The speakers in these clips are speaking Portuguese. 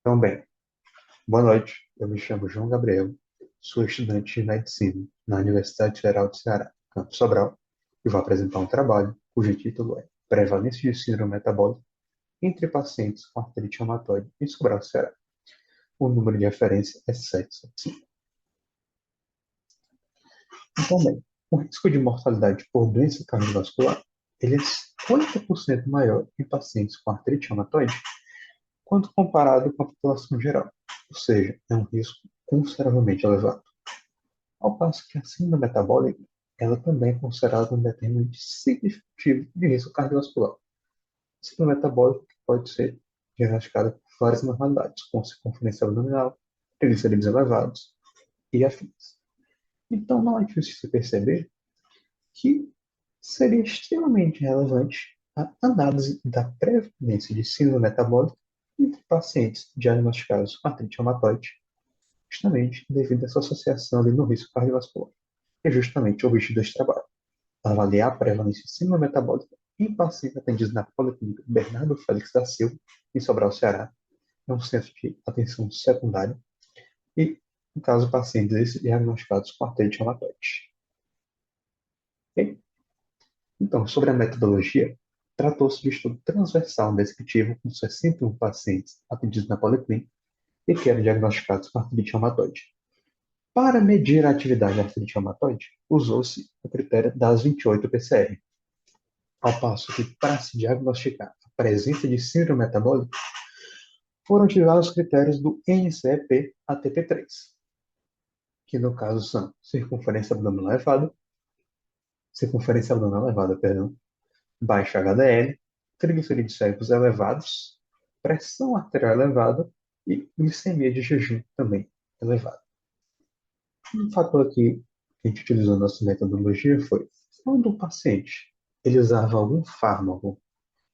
Então, bem, boa noite. Eu me chamo João Gabriel, sou estudante de medicina na Universidade Federal do Ceará, Campus Sobral, e vou apresentar um trabalho cujo título é Prevalência de Síndrome Metabólica entre pacientes com artrite reumatoide em Sobral, Ceará. O número de referência é 775. Então, bem, o risco de mortalidade por doença cardiovascular ele é 50% maior em pacientes com artrite reumatoide quando comparado com a população geral, ou seja, é um risco consideravelmente elevado. Ao passo que a síndrome metabólica, ela também é considerada um determinante significativo de risco cardiovascular. A síndrome metabólica pode ser diagnosticada por várias normalidades, como circunferência abdominal, triglicerídeos elevados e afins. Então, não é difícil se perceber que seria extremamente relevante a análise da prevalência de síndrome metabólica entre pacientes diagnosticados com artrite reumatoide, justamente devido a essa associação ali no risco cardiovascular. É justamente o objetivo deste trabalho: avaliar a prevalência de síndrome metabólica em pacientes atendidos na Policlínica Bernardo Félix da Silva, em Sobral, Ceará, é um centro de atenção secundária, e, no caso, pacientes diagnosticados com artrite reumatoide. Ok? Então, sobre a metodologia, tratou-se de estudo transversal descritivo com 61 pacientes atendidos na Policlínica e que eram diagnosticados com artrite reumatoide. Para medir a atividade da artrite reumatoide, usou-se o critério das 28 PCR, ao passo que, para se diagnosticar a presença de síndrome metabólica, foram utilizados os critérios do NCEP-ATP3, que no caso são circunferência abdominal elevada, perdão, baixa HDL, triglicerídeos elevados, pressão arterial elevada e glicemia de jejum também elevada. Um fator aqui que a gente utilizou na nossa metodologia foi quando o paciente ele usava algum fármaco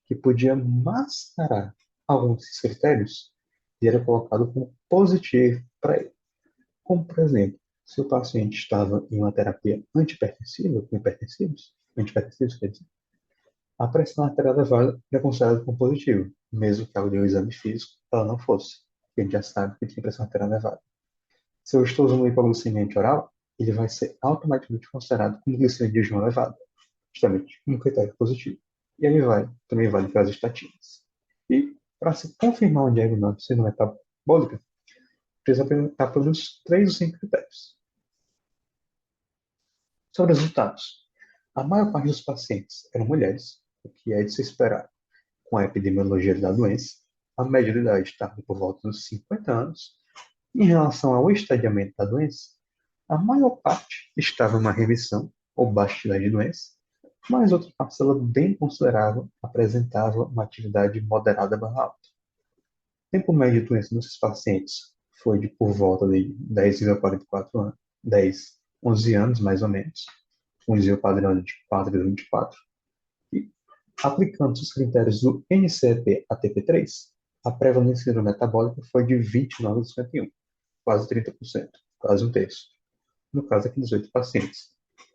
que podia mascarar alguns desses critérios, ele era colocado como positivo para ele. Como, por exemplo, se o paciente estava em uma terapia antihipertensiva, com antihipertensivos, quer dizer, a pressão arterial elevada é considerada como positivo, mesmo que ao ler o exame físico ela não fosse, porque a gente já sabe que tem pressão arterial elevada. Se eu estou usando hipoglicemia oral, ele vai ser automaticamente considerado como glicemia de jejum elevada, justamente um critério positivo. E aí também vale para as estatinas. E para se confirmar um diagnóstico de síndrome metabólica, precisa apresentar pelo menos 3 ou 5 critérios. Sobre os resultados, a maior parte dos pacientes eram mulheres, o que é de se esperar com a epidemiologia da doença. A média de idade estava por volta dos 50 anos. Em relação ao estadiamento da doença, a maior parte estava em uma remissão ou baixa idade de doença, mas outra parcela bem considerável apresentava uma atividade moderada barra alta. O tempo médio de doença nesses pacientes foi de por volta de 10,44 anos, 10, 11 anos mais ou menos, um desvio padrão de 4,24. E, aplicando os critérios do NCEP-ATP3, a prevalência metabólica foi de 29,51, quase 30%, quase um terço, no caso aqui dos 8 pacientes.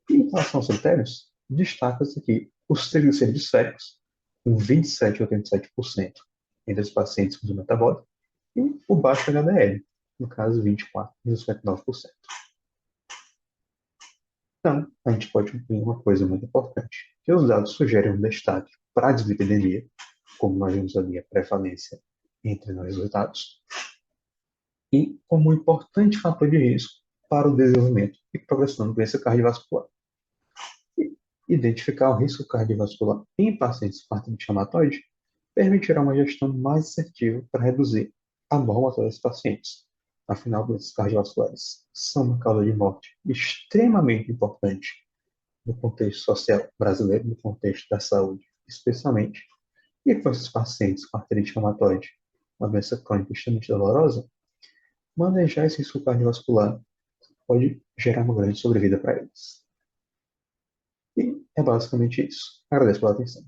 E em relação aos critérios, destaca-se aqui os triglicerídeos séricos, com 27,87% entre os pacientes com síndrome metabólica, e o baixo HDL, no caso 24,59%. Então, a gente pode concluir uma coisa muito importante, que os dados sugerem um destaque para a dislipidemia, como nós vimos ali a prevalência entre os resultados, e como um importante fator de risco para o desenvolvimento e progressão da doença cardiovascular. E identificar o risco cardiovascular em pacientes com artrite reumatoide permitirá uma gestão mais assertiva para reduzir a morte desses pacientes. Afinal, doenças cardiovasculares são uma causa de morte extremamente importante no contexto social brasileiro, no contexto da saúde, especialmente. E com esses pacientes com artrite reumatoide, uma doença crônica extremamente dolorosa, manejar esse risco cardiovascular pode gerar uma grande sobrevida para eles. E é basicamente isso. Agradeço pela atenção.